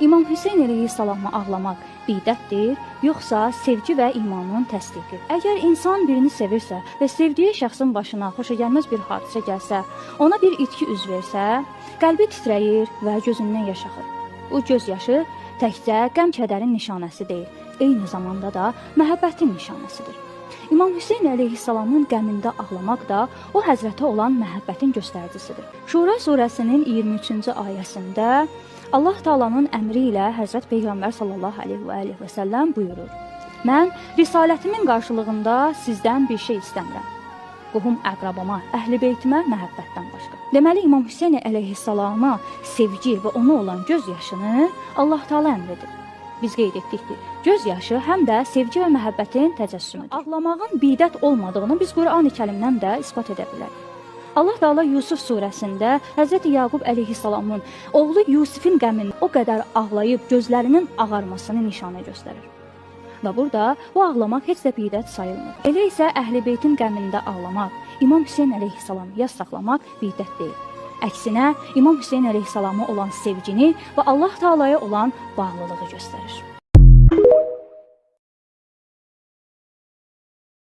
İmam Hüseyn əleyhissalama ağlamaq bidətdir, yoxsa sevgi və imanın təsdiqidir? Əgər insan birini sevirsə və sevdiyi şəxsin başına xoşagəlməz bir hadisə gəlsə, ona bir itki üz versə, qəlbi titrəyir və gözündən yaş axır. Bu göz yaşı təkcə qəm-kədərin nişanəsi deyil, eyni zamanda da məhəbbətin nişanəsidir. İmam Hüseyn əleyhissalamın qəmində ağlamaq da o həzrətə olan məhəbbətin göstəricisidir. Şura surəsinin 23-cü ayəsində Allah Taala'nın əmri ilə Həzrət Peyğəmbər sallallahu əleyhi və səlləm buyurur: "Mən risalətimin qarşılığında sizdən bir şey istəmirəm. Qohum əqrabama, əhl-i beytimə məhəbbətdən başqa." Deməli, İmam Hüseyn əleyhissalama sevgi və ona olan göz yaşını Allah Taala əmr edir. Biz qeyd etdik ki, göz yaşı həm də sevgi və məhəbbətin təcəssümüdür. Ağlamağın bidət olmadığını biz Qur'an-ı Kərimdən də isbat edə bilərik. Allah Taala Yusuf surəsində Həzrət Yaqub əleyhissalamın oğlu Yusifin qəmində o qədər ağlayıb gözlərinin ağarmasını nişanə göstərir. Və burada bu ağlamaq heç də bidət sayılmır. Elə isə Əhl-i Beytin qəmində ağlamaq, İmam Hüseyn əleyhissalamı yas saxlamaq bidət deyil. Əksinə, İmam Hüseyn əleyhissalama olan sevgini və Allah Taala'ya olan bağlılığı göstərir.